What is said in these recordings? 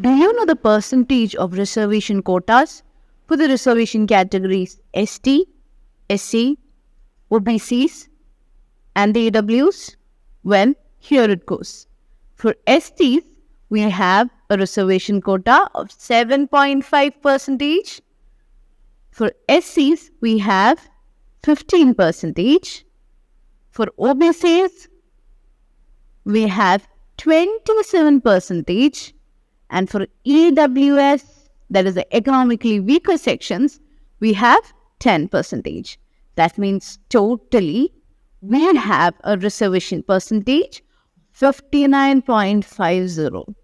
Do you know the percentage of reservation quotas for the reservation categories ST, SC, OBCs, and the AWs? Well, here it goes. For STs, we have a reservation quota of 7.5%. For SCs, we have 15%. For OBCs, we have 27%. And for EWS, that is the economically weaker sections, we have 10%. That means totally we have a reservation percentage 59.50.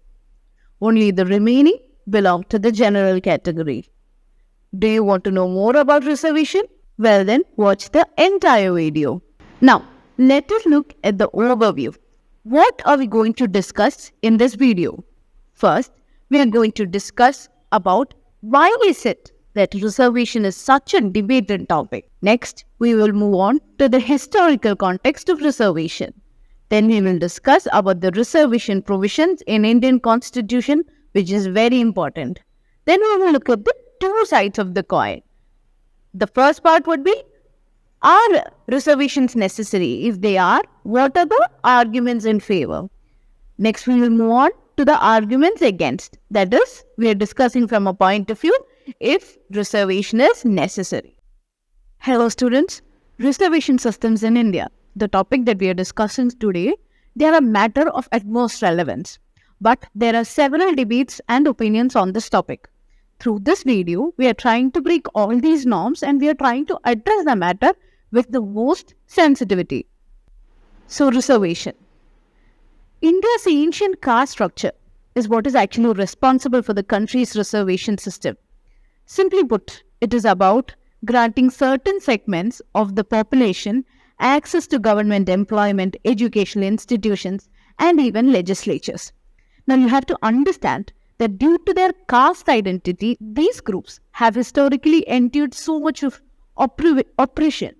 Only the remaining belong to the general category. Do you want to know more about reservation? Well then, watch the entire video. Now, let us look at the overview. What are we going to discuss in this video? First, we are going to discuss about why is it that reservation is such a debated topic. Next, we will move on to the historical context of reservation. Then we will discuss about the reservation provisions in Indian Constitution, which is very important. Then we will look at the two sides of the coin. The first part would be, are reservations necessary? If they are, what are the arguments in favor? Next, we will move on to the arguments against. That is, we are discussing from a point of view if reservation is necessary. Hello students, reservation systems in India. The topic that we are discussing today, they are a matter of utmost relevance. But there are several debates and opinions on this topic. Through this video, we are trying to break all these norms and we are trying to address the matter with the most sensitivity. So, reservation. India's ancient caste structure is what is actually responsible for the country's reservation system. Simply put, it is about granting certain segments of the population access to government employment, educational institutions, and even legislatures. Now, you have to understand that due to their caste identity, these groups have historically endured so much of oppression.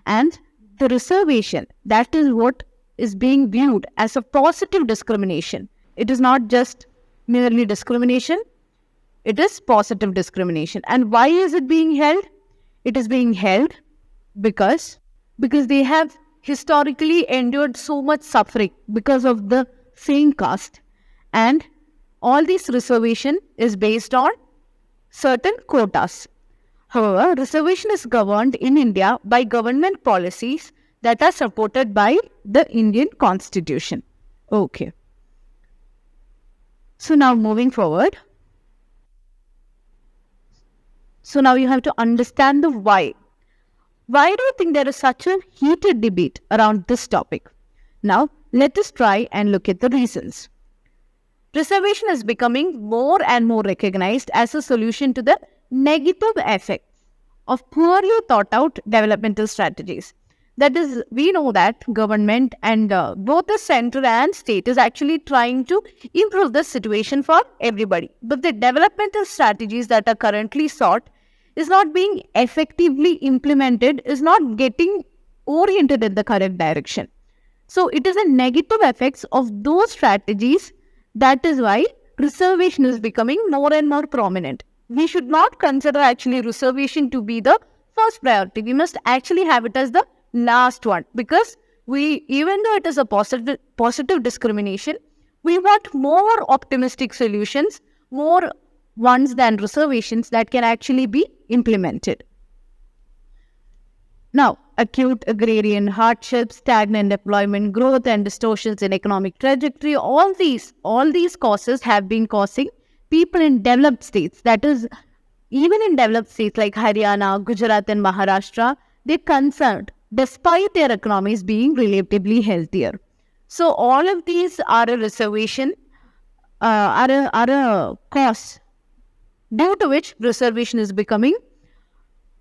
And the reservation, that is what is being viewed as a positive discrimination. It is not just merely discrimination, it is positive discrimination. And why is it being held? It is being held because they have historically endured so much suffering because of the same caste. And all this reservation is based on certain quotas. However, reservation is governed in India by government policies that are supported by the Indian Constitution. Okay. So now moving forward. So now you have to understand the why. Why do you think there is such a heated debate around this topic? Now, let us try and look at the reasons. Reservation is becoming more and more recognized as a solution to the negative effects of poorly thought out developmental strategies. That is, we know that government and both the center and state is actually trying to improve the situation for everybody. But the developmental strategies that are currently sought is not being effectively implemented, is not getting oriented in the correct direction. So it is a negative effects of those strategies. That is why reservation is becoming more and more prominent. We should not consider actually reservation to be the first priority. We must actually have it as the last one, because even though it is a positive discrimination, we want more optimistic solutions, more ones than reservations that can actually be implemented. Now, acute agrarian hardships, stagnant employment growth, and distortions in economic trajectory, all these causes have been causing people in developed states, that is, even in developed states like Haryana, Gujarat, and Maharashtra, they're concerned despite their economies being relatively healthier. So, all of these are a reservation, are a cause due to which reservation is becoming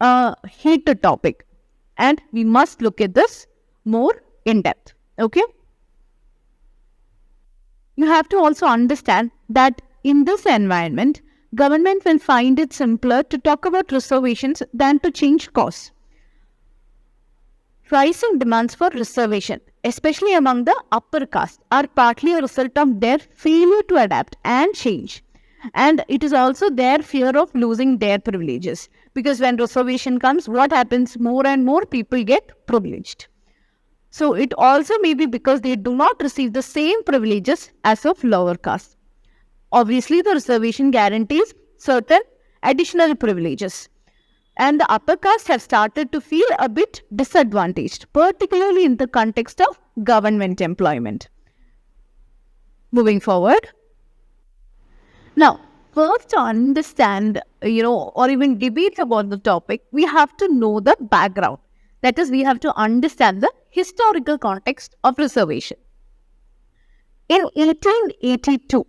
a heated topic. And we must look at this more in depth. Okay? You have to also understand that in this environment, government will find it simpler to talk about reservations than to change course. Rising demands for reservation, especially among the upper caste, are partly a result of their failure to adapt and change. And it is also their fear of losing their privileges. Because when reservation comes, what happens? More and more people get privileged. So it also may be because they do not receive the same privileges as of lower caste. Obviously, the reservation guarantees certain additional privileges. And the upper caste have started to feel a bit disadvantaged, particularly in the context of government employment. Moving forward. Now, first to understand, or even debate about the topic, we have to know the background. That is, we have to understand the historical context of reservation. In 1882,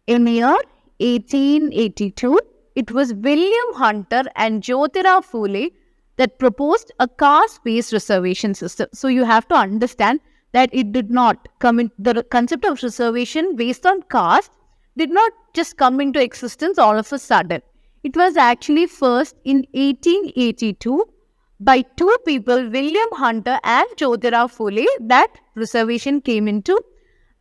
in the year 1882, it was William Hunter and Jyotirao Phule that proposed a caste-based reservation system. So you have to understand that it did not come in, the concept of reservation based on caste did not just come into existence all of a sudden. It was actually first in 1882 by two people, William Hunter and Jyotirao Phule, that reservation came into.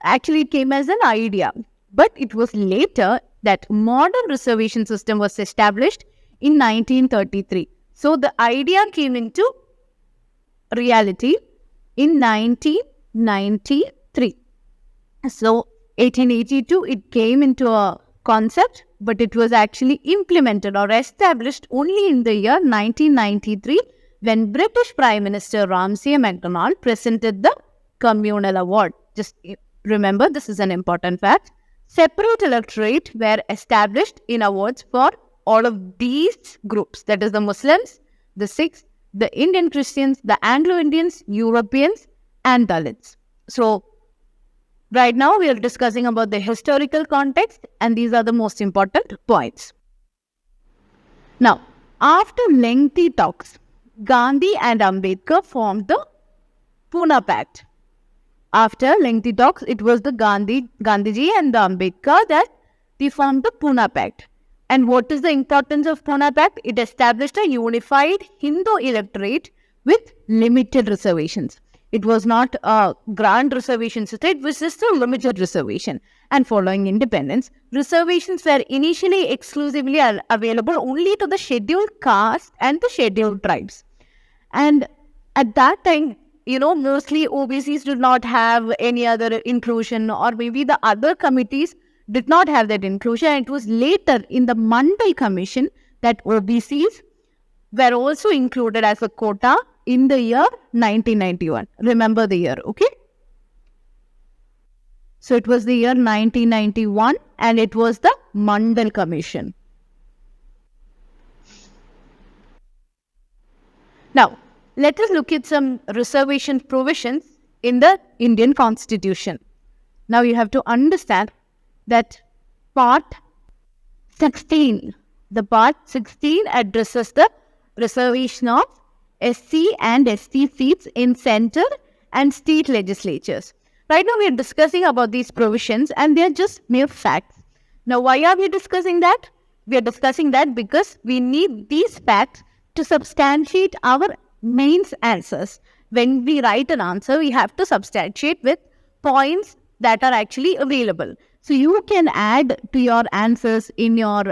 Actually, it came as an idea. But it was later that modern reservation system was established in 1933. So the idea came into reality in 1993. So 1882, it came into a concept, but it was actually implemented or established only in the year 1993 when British Prime Minister Ramsay MacDonald presented the Communal Award. Just remember, this is an important fact. Separate electorate were established in awards for all of these groups. That is the Muslims, the Sikhs, the Indian Christians, the Anglo-Indians, Europeans, and Dalits. So, right now we are discussing about the historical context, and these are the most important points. Now, after lengthy talks, Gandhi and Ambedkar formed the Pune Pact. After lengthy talks, it was the Gandhiji and the Ambedkar that they formed the Pune Pact. And what is the importance of Pune Pact? It established a unified Hindu electorate with limited reservations. It was not a grand reservation system, it was just a limited reservation. And following independence, reservations were initially exclusively available only to the scheduled caste and the scheduled tribes. And at that time, mostly OBCs did not have any other inclusion, or maybe the other committees did not have that inclusion. And it was later in the Mandal Commission that OBCs were also included as a quota in the year 1991. Remember the year, okay? So it was the year 1991 and it was the Mandal Commission. Now, let us look at some reservation provisions in the Indian Constitution. Now, you have to understand that Part 16, the Part 16 addresses the reservation of SC and ST seats in centre and state legislatures. Right now, we are discussing about these provisions and they are just mere facts. Now, why are we discussing that? We are discussing that because we need these facts to substantiate our mains answers. When we write an answer, we have to substantiate with points that are actually available. So you can add to your answers in your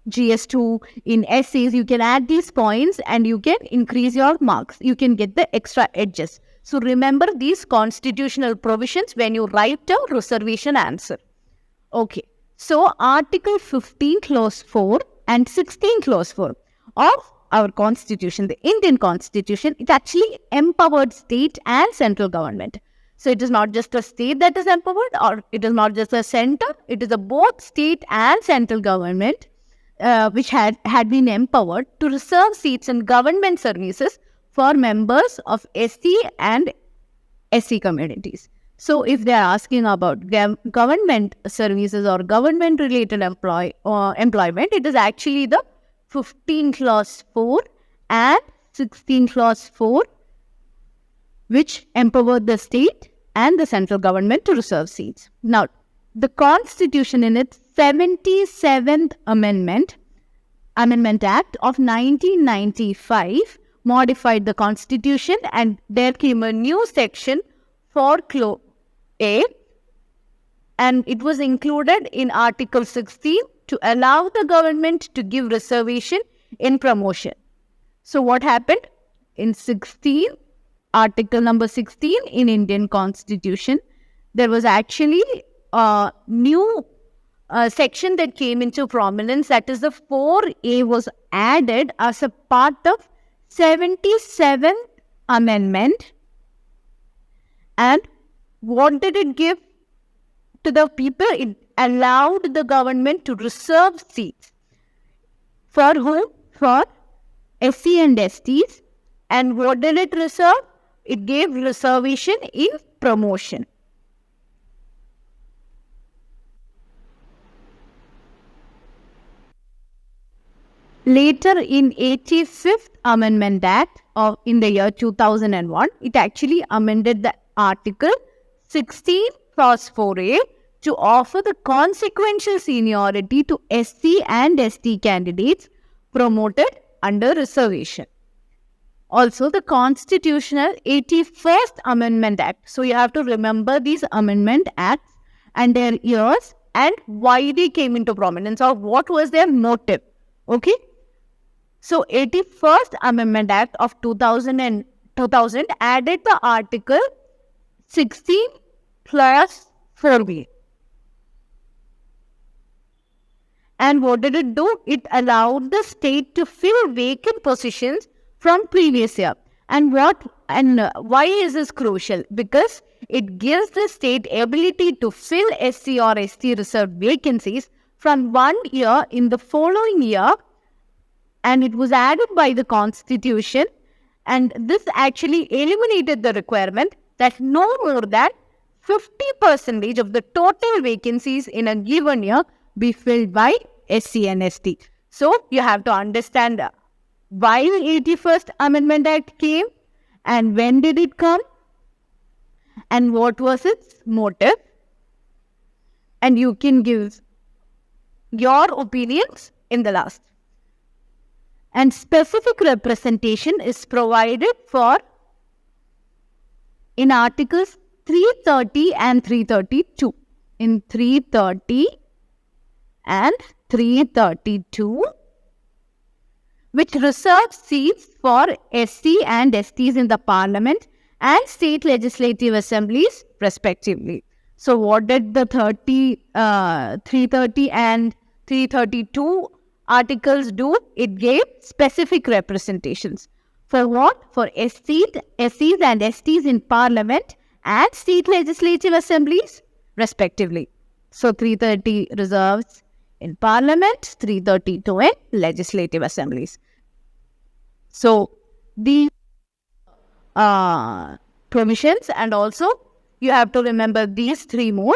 GS2, in essays, you can add these points and you can increase your marks. You can get the extra edges. So remember these constitutional provisions when you write a reservation answer. Okay. So Article 15 Clause 4 and 16 Clause 4 of our Constitution, the Indian Constitution, it actually empowered state and central government. So it is not just a state that is empowered, or it is not just a center, it is a both state and central government which had been empowered to reserve seats in government services for members of SC and SC communities. So if they are asking about government services or government related employment, it is actually the 15 Clause 4 and 16 Clause 4 which empowered the state and the central government to reserve seats. Now, the Constitution in its 77th Amendment Act of 1995 modified the Constitution, and there came a new section for Clause A and it was included in Article 16 to allow the government to give reservation in promotion. So what happened? In 16, Article number 16 in Indian Constitution, there was actually a new section that came into prominence, that is the 4A was added as a part of 77th Amendment. And what did it give to the people? It allowed the government to reserve seats. For whom? For SC and STs. And what did it reserve? It gave reservation in promotion. Later in 85th Amendment Act in the year 2001, it actually amended the Article 16 Clause 4A to offer the consequential seniority to SC and ST candidates promoted under reservation. Also, the Constitutional 81st Amendment Act. So, you have to remember these Amendment Acts and their years and why they came into prominence, or what was their motive. Okay. So, 81st Amendment Act of 2000 added the Article 16 plus 4B. And what did it do? It allowed the state to fill vacant positions from previous year. And why is this crucial? Because it gives the state ability to fill SC or ST reserved vacancies from one year in the following year, and it was added by the Constitution, and this actually eliminated the requirement that no more than 50% of the total vacancies in a given year be filled by SC and ST. So, you have to understand why the 81st Amendment Act came and when did it come and what was its motive. And you can give your opinions in the last. And specific representation is provided for in Articles 330 and 332. In 330 and 332, which reserves seats for SC and STs in the Parliament and state legislative assemblies respectively. So what did the 330 and 332 articles do? It gave specific representations. For what? For SCs and STs in Parliament and state legislative assemblies respectively. So 330 reserves in Parliament, 332 in legislative assemblies. So these provisions, and also you have to remember these three more.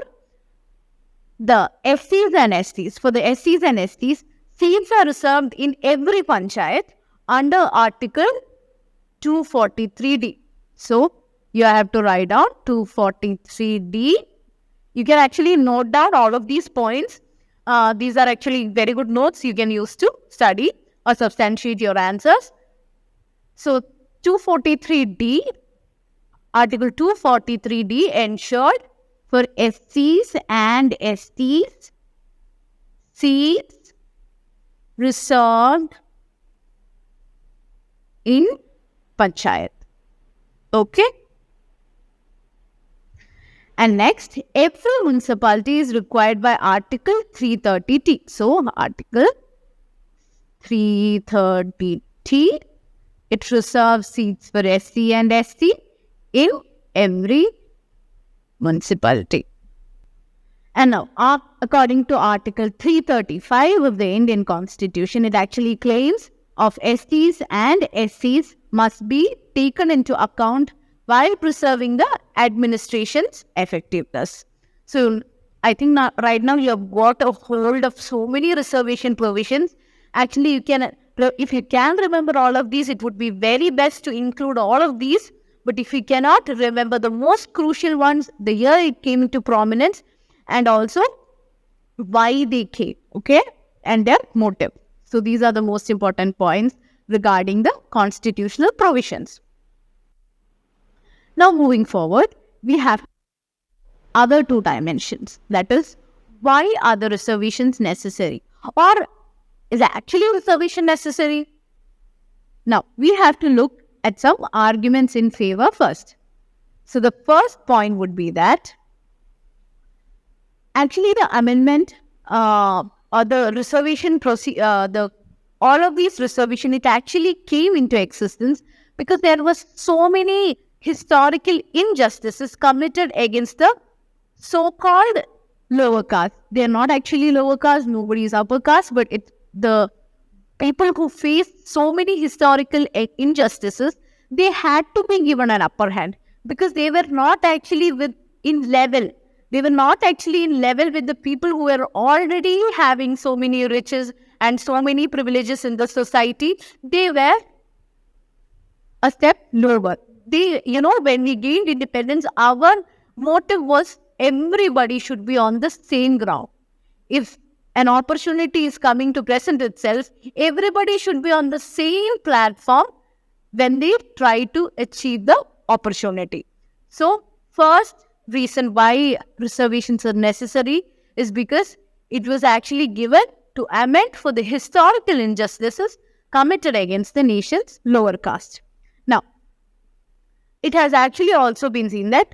The SCs and STs. For the SCs and STs, seats are reserved in every panchayat under Article 243D. So, you have to write down 243D. You can actually note down all of these points. These are actually very good notes you can use to study or substantiate your answers. So, 243D, Article 243D ensured for SCs and STs, seats reserved in panchayat. Okay. And next, every municipality is required by Article 330T. So, Article 330T, it reserves seats for SC and ST in every municipality. And now, according to Article 335 of the Indian Constitution, it actually claims of STs and SCs must be taken into account while preserving the administration's effectiveness. So, I think right now you have got a hold of so many reservation provisions. Actually, if you can remember all of these, it would be very best to include all of these. But if you cannot remember the most crucial ones, the year it came into prominence, and also why they came, okay, and their motive. So these are the most important points regarding the constitutional provisions. Now moving forward, we have other two dimensions. That is, why are the reservations necessary? Or is actually reservation necessary? Now, we have to look at some arguments in favor first. So, the first point would be that actually the amendment or the reservation all of these reservation, it actually came into existence because there was so many historical injustices committed against the so-called lower caste. They are not actually lower caste, nobody is upper caste, but it's the people who faced so many historical injustices, they had to be given an upper hand because they were not actually in level. They were not actually in level with the people who were already having so many riches and so many privileges in the society. They were a step lower. When we gained independence, our motive was everybody should be on the same ground. If an opportunity is coming to present itself, everybody should be on the same platform when they try to achieve the opportunity. So, first reason why reservations are necessary is because it was actually given to amend for the historical injustices committed against the nation's lower caste. Now, it has actually also been seen that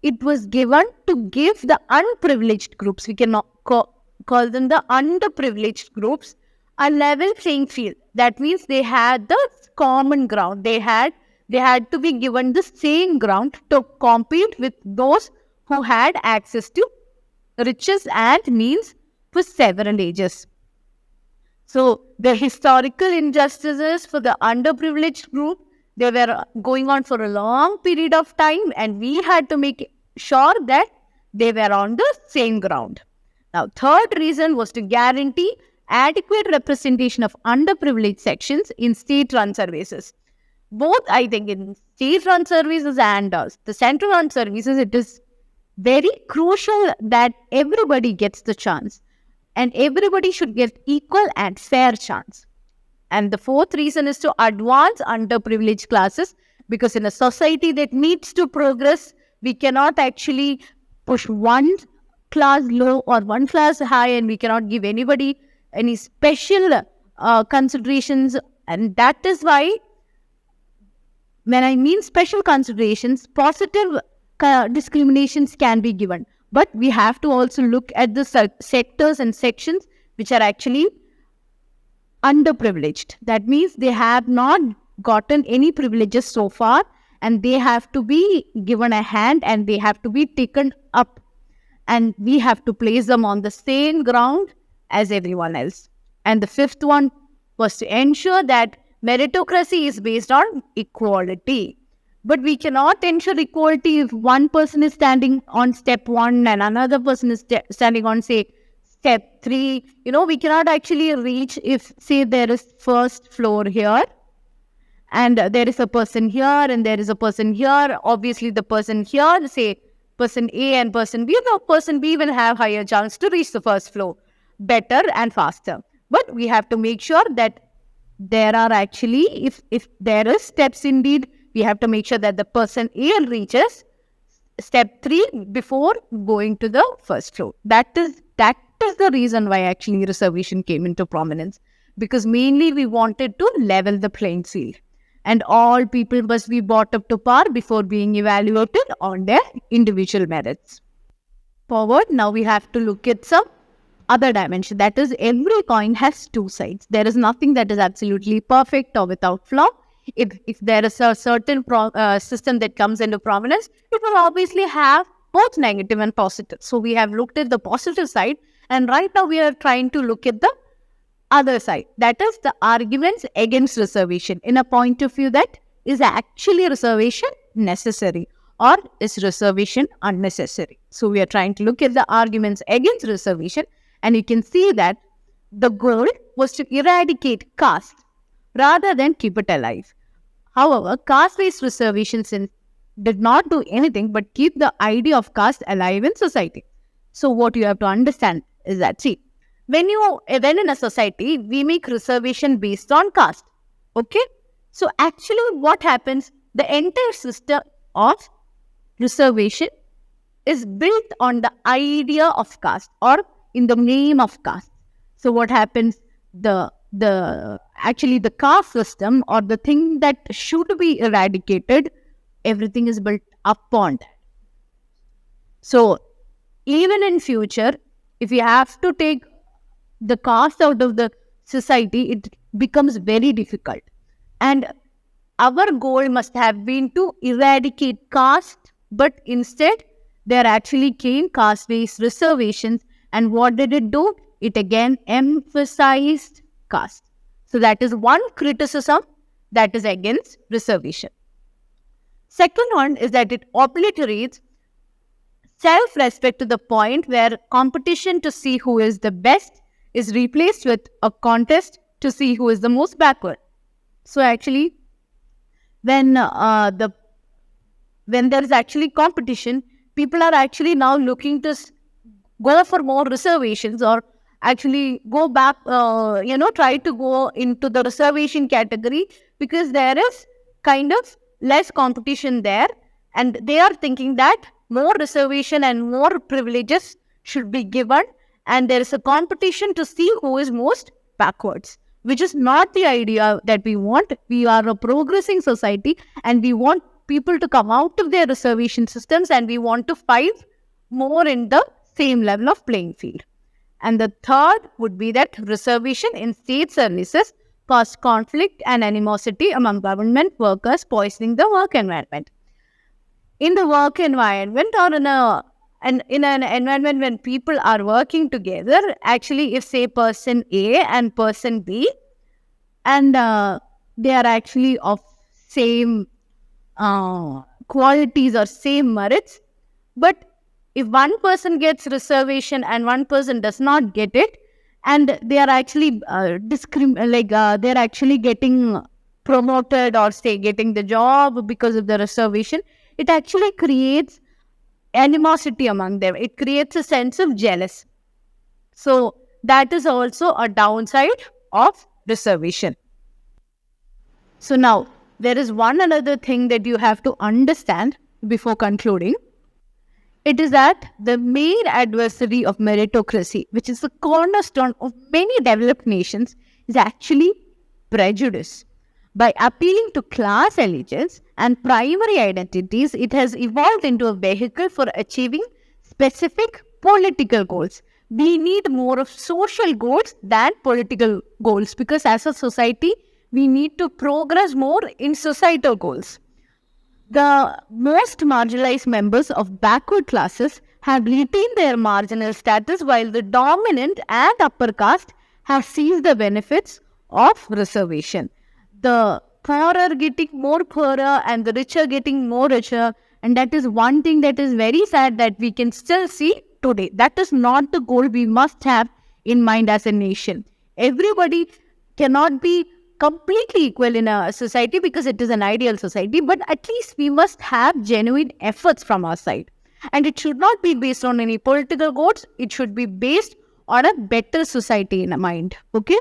it was given to give the unprivileged groups, we cannot call them the underprivileged groups, a level playing field. That means they had the common ground. They had to be given the same ground to compete with those who had access to riches and means for several ages. So the historical injustices for the underprivileged group, they were going on for a long period of time, and we had to make sure that they were on the same ground. Now, third reason was to guarantee adequate representation of underprivileged sections in state-run services. Both, I think, in state-run services and the central-run services, it is very crucial that everybody gets the chance and everybody should get equal and fair chance. And the fourth reason is to advance underprivileged classes, because in a society that needs to progress, we cannot actually push one class low or one class high, and we cannot give anybody any special considerations. And that is why, when I mean special considerations, positive discriminations can be given. But we have to also look at the sectors and sections which are actually underprivileged. That means they have not gotten any privileges so far, and they have to be given a hand and they have to be taken up. And we have to place them on the same ground as everyone else. And the fifth one was to ensure that meritocracy is based on equality. But we cannot ensure equality if one person is standing on step 1 and another person is standing on, say, step 3. We cannot actually reach if, say, there is first floor here and there is a person here and there is a person here. Obviously, the person here, say, person A and person B, the person B will have higher chance to reach the first floor better and faster. But we have to make sure that there are actually, if there is steps indeed, we have to make sure that the person A reaches step 3 before going to the first floor. That is the reason why actually reservation came into prominence, because mainly we wanted to level the playing field. And all people must be brought up to par before being evaluated on their individual merits. Forward, now we have to look at some other dimension. That is, every coin has two sides. There is nothing that is absolutely perfect or without flaw. If there is a certain system that comes into prominence, it will obviously have both negative and positive. So we have looked at the positive side, and right now we are trying to look at the other side. That is the arguments against reservation in a point of view that is actually reservation necessary or is reservation unnecessary. So we are trying to look at the arguments against reservation, and you can see that the goal was to eradicate caste rather than keep it alive. However, caste-based reservations did not do anything but keep the idea of caste alive in society. So what you have to understand is that, see, when in a society, we make reservation based on caste. Okay? So actually what happens, the entire system of reservation is built on the idea of caste or in the name of caste. So what happens? The caste system or the thing that should be eradicated, everything is built upon that. So even in future, if you have to take the caste out of the society, it becomes very difficult. And our goal must have been to eradicate caste, but instead there actually came caste-based reservations. And what did it do? It again emphasized caste. So that is one criticism that is against reservation. Second one is that it obliterates self-respect to the point where competition to see who is the best is replaced with a contest to see who is the most backward. So actually, when there is actually competition, people are actually now looking to go for more reservations or actually go back, try to go into the reservation category because there is kind of less competition there, and they are thinking that more reservation and more privileges should be given, and there is a competition to see who is most backwards, which is not the idea that we want. We are a progressing society and we want people to come out of their reservation systems and we want to fight more in the same level of playing field. And the third would be that reservation in state services cause conflict and animosity among government workers, poisoning the work environment. In the work environment or in an environment when people are working together, actually if say person A and person B and they are actually of same qualities or same merits, but if one person gets reservation and one person does not get it, and they are actually they're actually getting promoted or say getting the job because of the reservation, it actually creates animosity among them. It creates a sense of jealousy. So that is also a downside of reservation. So now there is one another thing that you have to understand before concluding. It is that the main adversary of meritocracy, which is the cornerstone of many developed nations, is actually prejudice. By appealing to class allegiance and primary identities, it has evolved into a vehicle for achieving specific political goals. We need more of social goals than political goals because as a society, we need to progress more in societal goals. The most marginalized members of backward classes have retained their marginal status while the dominant and upper caste have seized the benefits of reservation. The poor are getting more poorer and the rich are getting more richer, and that is one thing that is very sad that we can still see today. That is not the goal we must have in mind as a nation. Everybody cannot be completely equal in a society because it is an ideal society, but at least we must have genuine efforts from our side. And it should not be based on any political goals. It should be based on a better society in mind. Okay?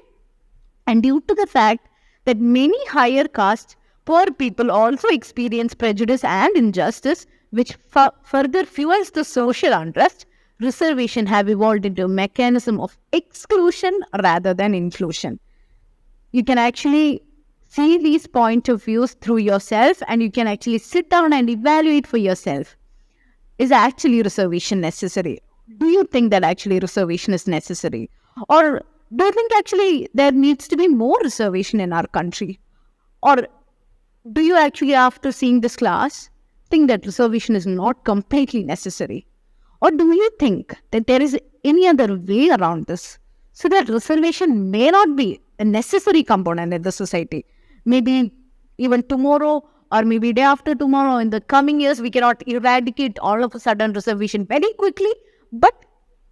And due to the fact that many higher caste poor people also experience prejudice and injustice, which further fuels the social unrest, reservation have evolved into a mechanism of exclusion rather than inclusion. You can actually see these point of views through yourself and you can actually sit down and evaluate for yourself. Is actually reservation necessary? Do you think that actually reservation is necessary? Or do you think actually there needs to be more reservation in our country? Or do you actually, after seeing this class, think that reservation is not completely necessary? Or do you think that there is any other way around this so that reservation may not be a necessary component in the society? Maybe even tomorrow or maybe day after tomorrow, in the coming years, we cannot eradicate all of a sudden reservation very quickly. But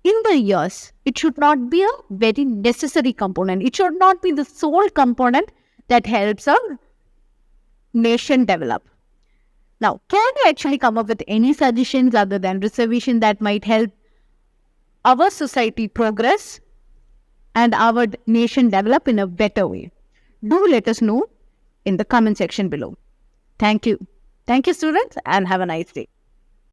in the years, it should not be a very necessary component. It should not be the sole component that helps our nation develop. Now, can you actually come up with any suggestions other than reservation that might help our society progress and our nation develop in a better way? Do let us know in the comment section below. Thank you. Thank you, students, and have a nice day.